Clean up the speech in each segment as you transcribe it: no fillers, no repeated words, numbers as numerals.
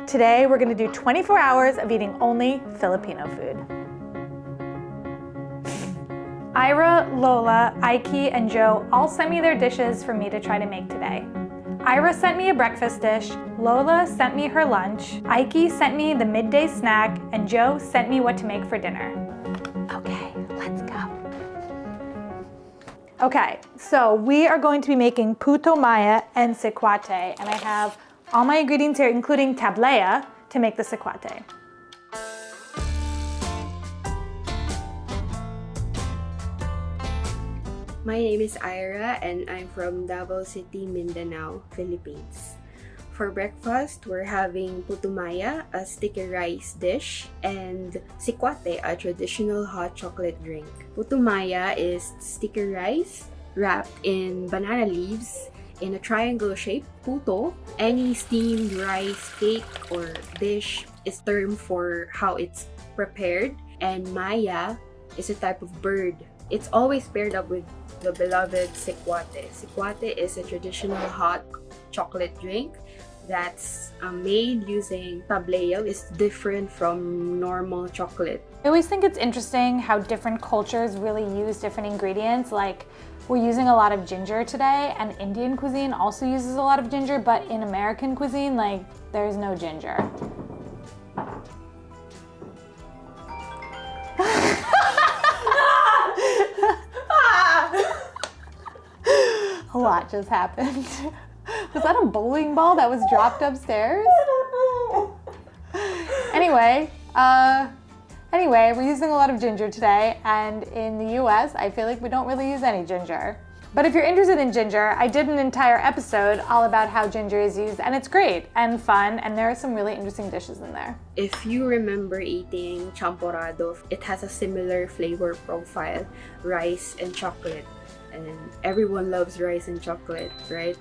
Today, we're gonna do 24 hours of eating only Filipino food. Ira, Lola, Ikee, and Joe all sent me their dishes for me to try to make today. Ira sent me a breakfast dish, Lola sent me her lunch, Ikee sent me the midday snack, and Joe sent me what to make for dinner. Okay, let's go. Okay, so we are going to be making Puto Maya and Sikwate, and I have all my ingredients here, including tablea, to make the Sikwate. My name is Ira and I'm from Davao City, Mindanao, Philippines. For breakfast, we're having puto maya, a sticky rice dish, and sikwate, a traditional hot chocolate drink. Puto maya is sticky rice wrapped in banana leaves in a triangle shape. Puto, any steamed rice cake or dish, is termed for how it's prepared, and maya is a type of bird. It's always paired up with the beloved sikwate. Sikwate is a traditional hot chocolate drink that's made using tablea. It's different from normal chocolate. I always think it's interesting how different cultures really use different ingredients. Like, we're using a lot of ginger today, and Indian cuisine also uses a lot of ginger, but in American cuisine, like, there's no ginger. A lot just happened. Was that a bowling ball that was dropped upstairs? Anyway, we're using a lot of ginger today, and in the US, I feel like we don't really use any ginger. But if you're interested in ginger, I did an entire episode all about how ginger is used, and it's great and fun, and there are some really interesting dishes in there. If you remember eating champorado, it has a similar flavor profile, rice and chocolate. And everyone loves rice and chocolate, right?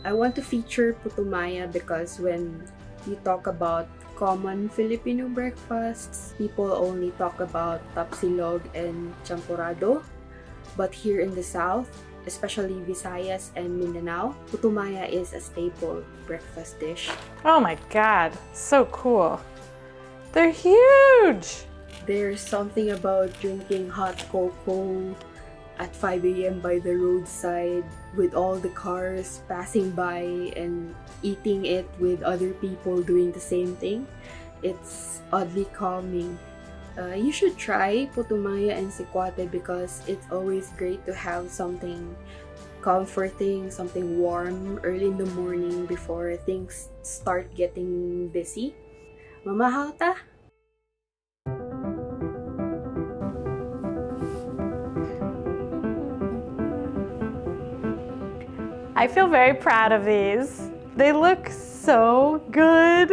I want to feature puto maya because when you talk about common Filipino breakfasts, people only talk about tapsilog and champorado. But here in the South, especially Visayas and Mindanao, puto maya is a staple breakfast dish. Oh my God, so cool. They're huge! There's something about drinking hot cocoa at 5 a.m. by the roadside with all the cars passing by and eating it with other people doing the same thing. It's oddly calming. You should try puto maya and sikwate because it's always great to have something comforting, something warm early in the morning before things start getting busy. Mamahal ta! I feel very proud of these. They look so good.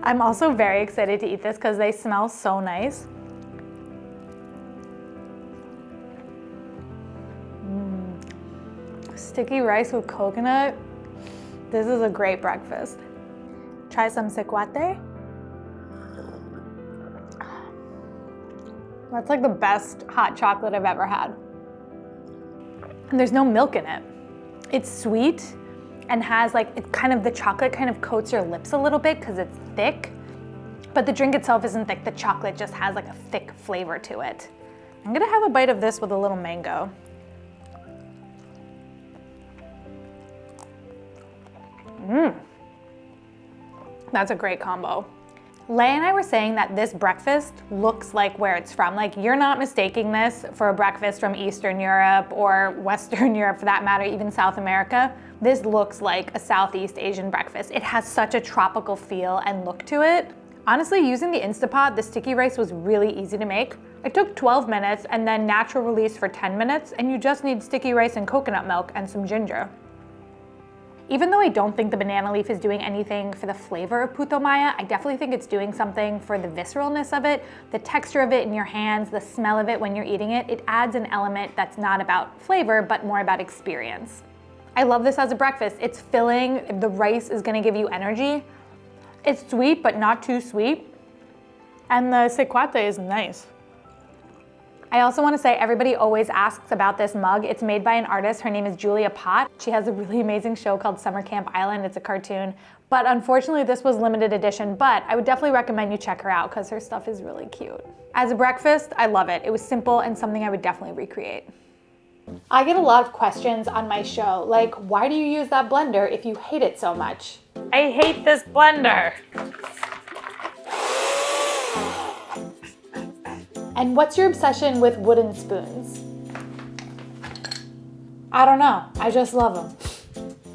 I'm also very excited to eat this because they smell so nice. Sticky rice with coconut. This is a great breakfast. Try some sikwate. That's like the best hot chocolate I've ever had. And there's no milk in it. It's sweet and has the chocolate kind of coats your lips a little bit because it's thick, but the drink itself isn't thick. The chocolate just has like a thick flavor to it. I'm gonna have a bite of this with a little mango. That's a great combo. Lay and I were saying that this breakfast looks like where it's from. Like, you're not mistaking this for a breakfast from Eastern Europe or Western Europe for that matter, even South America. This looks like a Southeast Asian breakfast. It has such a tropical feel and look to it. Honestly, using the Instapot, the sticky rice was really easy to make. It took 12 minutes and then natural release for 10 minutes, and you just need sticky rice and coconut milk and some ginger. Even though I don't think the banana leaf is doing anything for the flavor of puto maya, I definitely think it's doing something for the visceralness of it, the texture of it in your hands, the smell of it when you're eating it. It adds an element that's not about flavor, but more about experience. I love this as a breakfast. It's filling. The rice is gonna give you energy. It's sweet, but not too sweet. And the sikwate is nice. I also want to say everybody always asks about this mug. It's made by an artist. Her name is Julia Pott. She has a really amazing show called Summer Camp Island. It's a cartoon. But unfortunately, this was limited edition, but I would definitely recommend you check her out because her stuff is really cute. As a breakfast, I love it. It was simple and something I would definitely recreate. I get a lot of questions on my show, like, why do you use that blender if you hate it so much? I hate this blender. And what's your obsession with wooden spoons? I don't know, I just love them.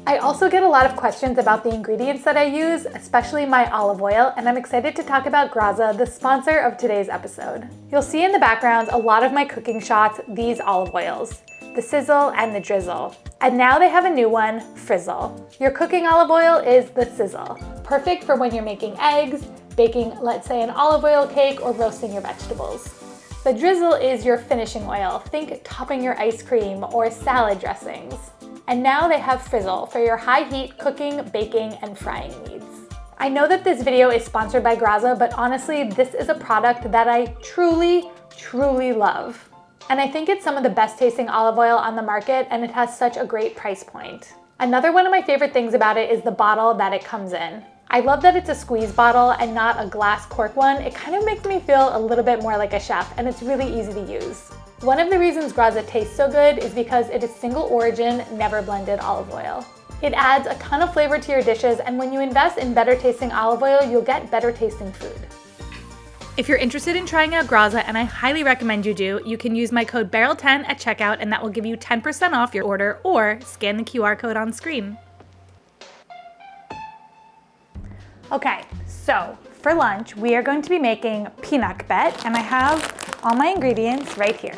I also get a lot of questions about the ingredients that I use, especially my olive oil, and I'm excited to talk about Graza, the sponsor of today's episode. You'll see in the background a lot of my cooking shots, these olive oils, the sizzle and the drizzle. And now they have a new one, frizzle. Your cooking olive oil is the sizzle, perfect for when you're making eggs, baking, let's say, an olive oil cake, or roasting your vegetables. The drizzle is your finishing oil. Think topping your ice cream or salad dressings. And now they have frizzle for your high heat cooking, baking, and frying needs. I know that this video is sponsored by Graza, but honestly, this is a product that I truly, truly love. And I think it's some of the best tasting olive oil on the market, and it has such a great price point. Another one of my favorite things about it is the bottle that it comes in. I love that it's a squeeze bottle and not a glass cork one. It kind of makes me feel a little bit more like a chef, and it's really easy to use. One of the reasons Graza tastes so good is because it is single origin, never blended olive oil. It adds a ton of flavor to your dishes, and when you invest in better tasting olive oil, you'll get better tasting food. If you're interested in trying out Graza, and I highly recommend you do, you can use my code BERYL10 at checkout, and that will give you 10% off your order, or scan the QR code on screen. Okay, so for lunch, we are going to be making Pinakbet, and I have all my ingredients right here.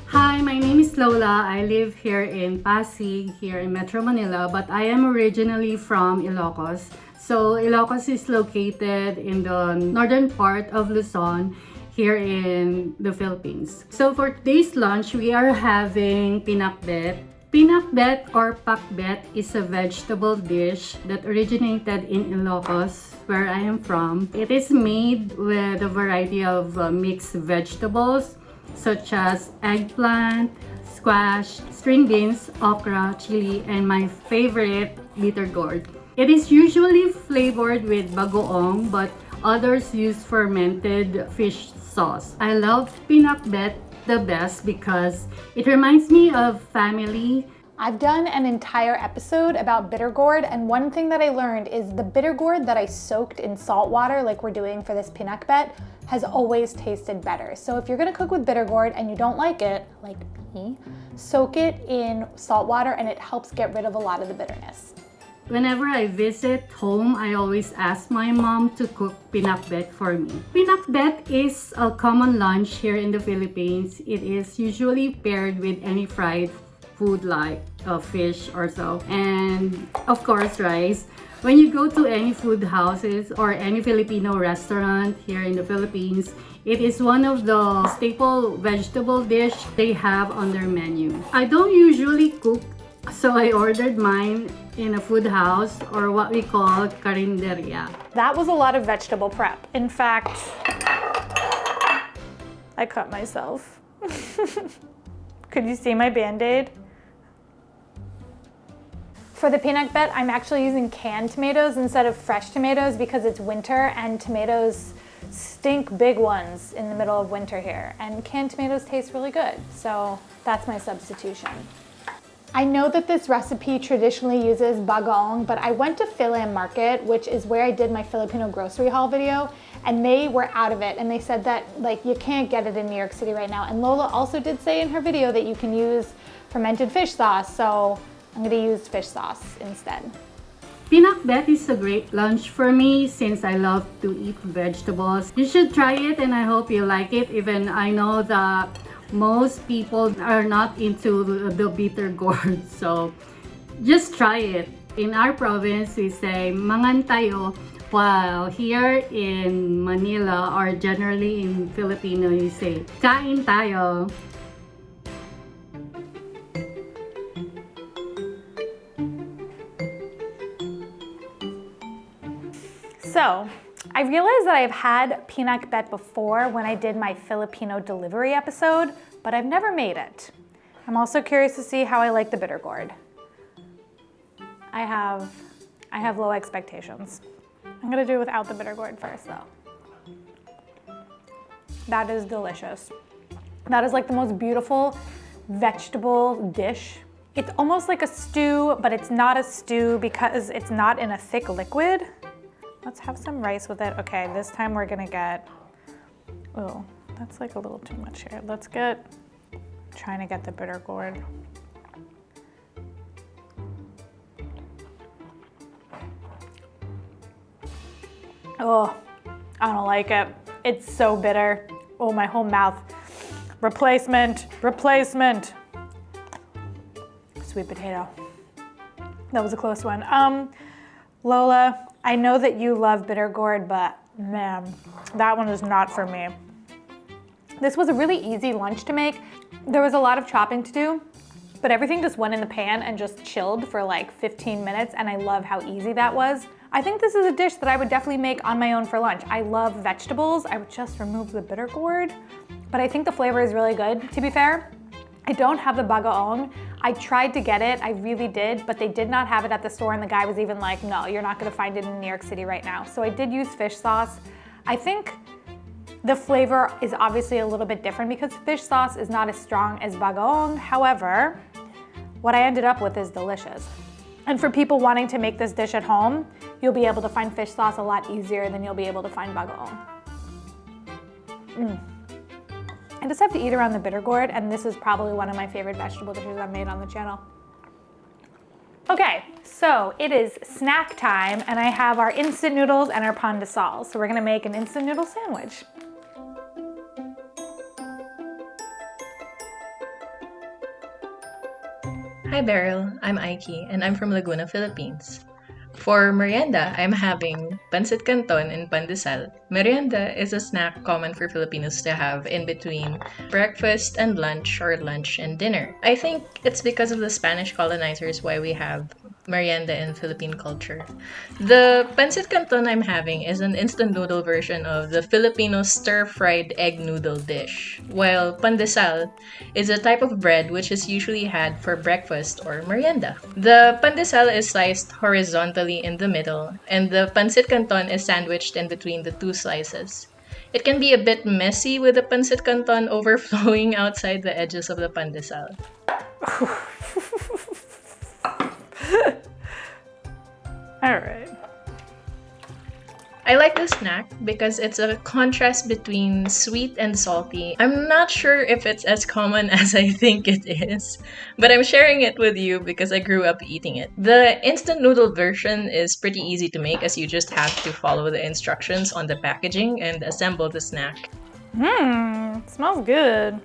Hi, my name is Lolah. I live here in Pasig, here in Metro Manila, but I am originally from Ilocos. So Ilocos is located in the northern part of Luzon, here in the Philippines. So for today's lunch, we are having pinakbet. Pinakbet or pakbet is a vegetable dish that originated in Ilocos, where I am from. It is made with a variety of mixed vegetables, such as eggplant, squash, string beans, okra, chili, and my favorite, bitter gourd. It is usually flavored with bagoong, but others use fermented fish sauce. I love pinakbet the best because it reminds me of family. I've done an entire episode about bitter gourd, and one thing that I learned is the bitter gourd that I soaked in salt water, like we're doing for this pinakbet, has always tasted better. So if you're gonna cook with bitter gourd and you don't like it, like me, soak it in salt water and it helps get rid of a lot of the bitterness. Whenever I visit home, I always ask my mom to cook pinakbet for me. Pinakbet is a common lunch here in the Philippines. It is usually paired with any fried food like fish or so, and of course rice. When you go to any food houses or any Filipino restaurant here in the Philippines, it is one of the staple vegetable dish they have on their menu. I don't usually cook, so I ordered mine in a food house, or what we call carinderia. That was a lot of vegetable prep. In fact, I cut myself. Could you see my Band-Aid? For the pinakbet, I'm actually using canned tomatoes instead of fresh tomatoes because it's winter and tomatoes stink big ones in the middle of winter here. And canned tomatoes taste really good, so that's my substitution. I know that this recipe traditionally uses bagoong, but I went to Philam Market, which is where I did my Filipino grocery haul video, and they were out of it, and they said that like you can't get it in New York City right now. And Lolah also did say in her video that you can use fermented fish sauce, so I'm gonna use fish sauce instead. Pinakbet is a great lunch for me since I love to eat vegetables. You should try it, and I hope you like it. Even I know that most people are not into the bitter gourd, so just try it. In our province, we say mangan tayo, while here in Manila or generally in Filipino, you say kain tayo. So, I realized that I've had Pinakbet before when I did my Filipino delivery episode, but I've never made it. I'm also curious to see how I like the bitter gourd. I have low expectations. I'm gonna do it without the bitter gourd first though. That is delicious. That is like the most beautiful vegetable dish. It's almost like a stew, but it's not a stew because it's not in a thick liquid. Let's have some rice with it. Okay, this time we're gonna get, oh, that's like a little too much here. Trying to get the bitter gourd. Oh, I don't like it. It's so bitter. Oh, my whole mouth. Replacement. Sweet potato. That was a close one. Lola, I know that you love bitter gourd, but man, that one is not for me. This was a really easy lunch to make. There was a lot of chopping to do, but everything just went in the pan and just chilled for like 15 minutes, and I love how easy that was. I think this is a dish that I would definitely make on my own for lunch. I love vegetables. I would just remove the bitter gourd, but I think the flavor is really good. To be fair, I don't have the bagaong. I tried to get it, I really did, but they did not have it at the store, and the guy was even like, no, you're not gonna find it in New York City right now. So I did use fish sauce. I think the flavor is obviously a little bit different because fish sauce is not as strong as bagaong. However, what I ended up with is delicious. And for people wanting to make this dish at home, you'll be able to find fish sauce a lot easier than you'll be able to find bagaong. I just have to eat around the bitter gourd, and this is probably one of my favorite vegetable dishes I've made on the channel. Okay, so it is snack time, and I have our instant noodles and our pan de sal. So we're gonna make an instant noodle sandwich. Hi Beryl, I'm Ikee and I'm from Laguna, Philippines. For merienda, I'm having Pancit Canton and Pan de Sal. Merienda is a snack common for Filipinos to have in between breakfast and lunch or lunch and dinner. I think it's because of the Spanish colonizers why we have merienda in Philippine culture. The Pancit Canton I'm having is an instant noodle version of the Filipino stir-fried egg noodle dish, while Pan de Sal is a type of bread which is usually had for breakfast or merienda. The Pan de Sal is sliced horizontally in the middle, and the Pancit Canton is sandwiched in between the two slices. It can be a bit messy with the Pancit Canton overflowing outside the edges of the Pan de Sal. All right. I like this snack because it's a contrast between sweet and salty. I'm not sure if it's as common as I think it is, but I'm sharing it with you because I grew up eating it. The instant noodle version is pretty easy to make as you just have to follow the instructions on the packaging and assemble the snack. Smells good.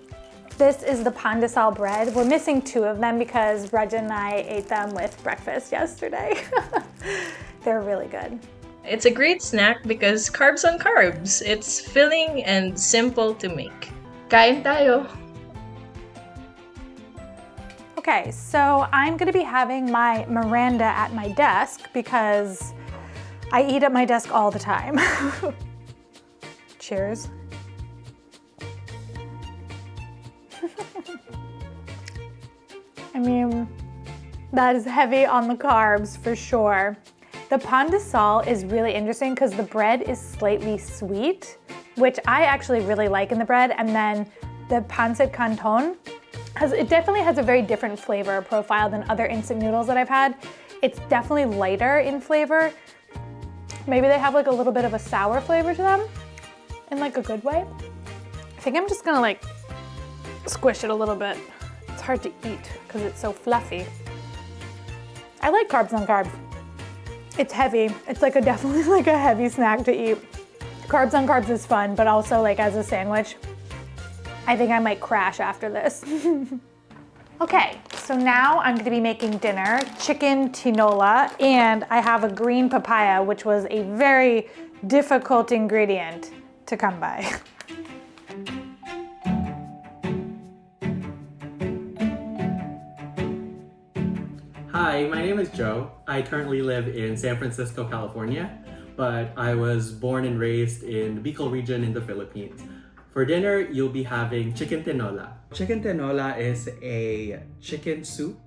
This is the pan de sal bread. We're missing two of them because Raja and I ate them with breakfast yesterday. They're really good. It's a great snack because carbs on carbs. It's filling and simple to make. Kain tayo! Okay, so I'm gonna be having my Merienda at my desk because I eat at my desk all the time. Cheers. I mean, that is heavy on the carbs for sure. The pan de sal is really interesting because the bread is slightly sweet, which I actually really like in the bread, and then the pancit canton it definitely has a very different flavor profile than other instant noodles that I've had. It's definitely lighter in flavor. Maybe they have like a little bit of a sour flavor to them in like a good way. I think I'm just gonna like squish it a little bit. It's hard to eat because it's so fluffy. I like carbs on carbs. It's heavy. It's like definitely like a heavy snack to eat. Carbs on carbs is fun, but also like as a sandwich, I think I might crash after this. Okay, so now I'm gonna be making dinner, chicken tinola, and I have a green papaya, which was a very difficult ingredient to come by. Hi, my name is Joe. I currently live in San Francisco, California. but I was born and raised in the Bicol region in the Philippines. For dinner, you'll be having chicken tinola. Chicken tinola is a chicken soup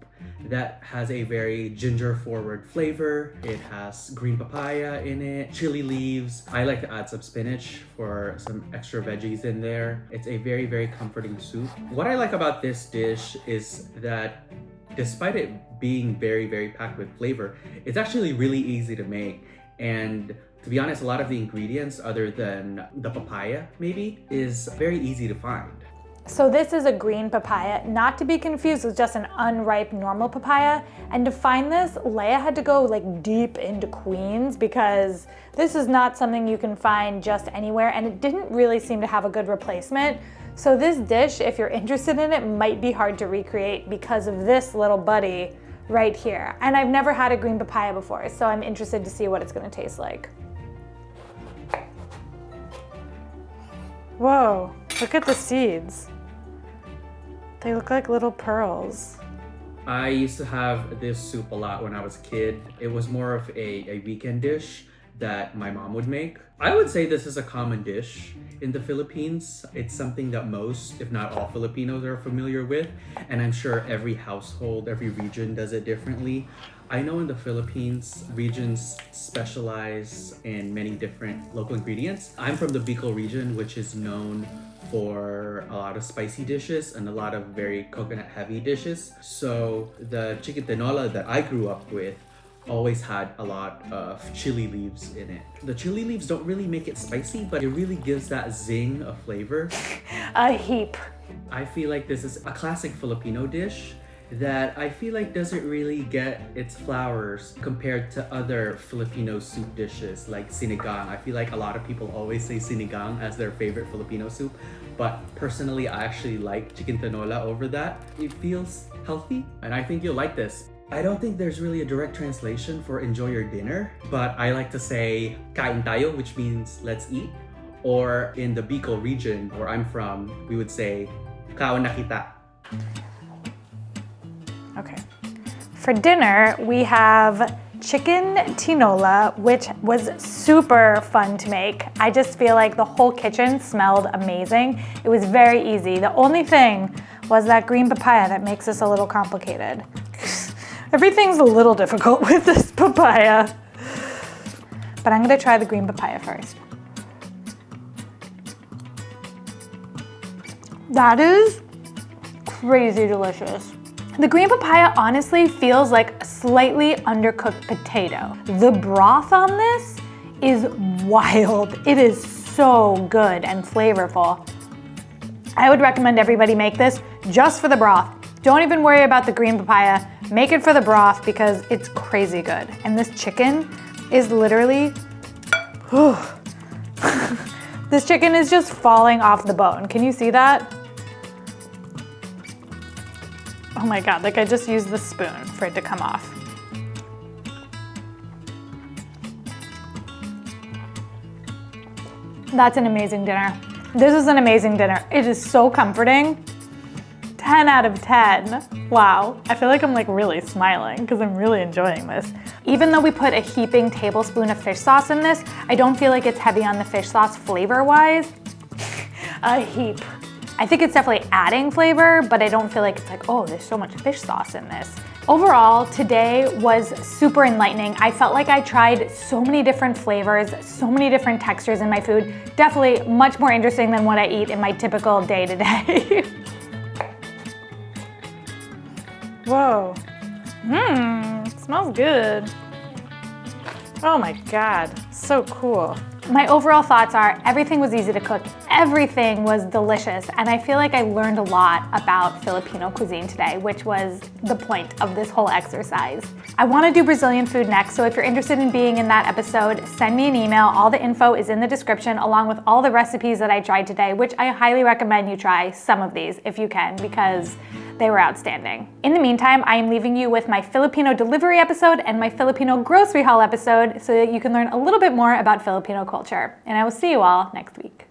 that has a very ginger-forward flavor. It has green papaya in it, chili leaves. I like to add some spinach for some extra veggies in there. It's a very, very comforting soup. What I like about this dish is that despite it being very, very packed with flavor, it's actually really easy to make. And to be honest, a lot of the ingredients, other than the papaya maybe, is very easy to find. So this is a green papaya, not to be confused with just an unripe normal papaya. And to find this, Leia had to go like deep into Queens because this is not something you can find just anywhere, and it didn't really seem to have a good replacement. So this dish, if you're interested in it, might be hard to recreate because of this little buddy right here. And I've never had a green papaya before, so I'm interested to see what it's gonna taste like. Whoa, look at the seeds. They look like little pearls. I used to have this soup a lot when I was a kid. It was more of a weekend dish that my mom would make. I would say this is a common dish in the Philippines. It's something that most, if not all, Filipinos are familiar with. And I'm sure every household, every region does it differently. I know in the Philippines, regions specialize in many different local ingredients. I'm from the Bicol region, which is known for a lot of spicy dishes and a lot of very coconut heavy dishes. So the chicken tinola that I grew up with always had a lot of chili leaves in it. The chili leaves don't really make it spicy, but it really gives that zing of flavor. A heap. I feel like this is a classic Filipino dish that I feel like doesn't really get its flowers compared to other Filipino soup dishes like sinigang. I feel like a lot of people always say sinigang as their favorite Filipino soup, but personally I actually like chicken tinola over that. It feels healthy, and I think you'll like this. I don't think there's really a direct translation for enjoy your dinner, but I like to say kain tayo, which means let's eat. Or in the Bicol region where I'm from, we would say kaon na kita. Okay. For dinner, we have chicken tinola, which was super fun to make. I just feel like the whole kitchen smelled amazing. It was very easy. The only thing was that green papaya that makes this a little complicated. Everything's a little difficult with this papaya. But I'm gonna try the green papaya first. That is crazy delicious. The green papaya honestly feels like a slightly undercooked potato. The broth on this is wild. It is so good and flavorful. I would recommend everybody make this just for the broth. Don't even worry about the green papaya. Make it for the broth because it's crazy good. And this chicken is literally, this chicken is just falling off the bone. Can you see that? Oh my God, like I just used the spoon for it to come off. That's an amazing dinner. This is an amazing dinner. It is so comforting. 10 out of 10. Wow, I feel like I'm like really smiling because I'm really enjoying this. Even though we put a heaping tablespoon of fish sauce in this, I don't feel like it's heavy on the fish sauce flavor-wise. A heap. I think it's definitely adding flavor, but I don't feel like it's like, oh, there's so much fish sauce in this. Overall, today was super enlightening. I felt like I tried so many different flavors, so many different textures in my food. Definitely much more interesting than what I eat in my typical day-to-day. Whoa. Smells good. Oh my God, so cool. My overall thoughts are everything was easy to cook, everything was delicious, and I feel like I learned a lot about Filipino cuisine today, which was the point of this whole exercise. I want to do Brazilian food next, so if you're interested in being in that episode, send me an email. All the info is in the description, along with all the recipes that I tried today, which I highly recommend you try some of these if you can, because they were outstanding. In the meantime, I am leaving you with my Filipino delivery episode and my Filipino grocery haul episode so that you can learn a little bit more about Filipino culture. And I will see you all next week.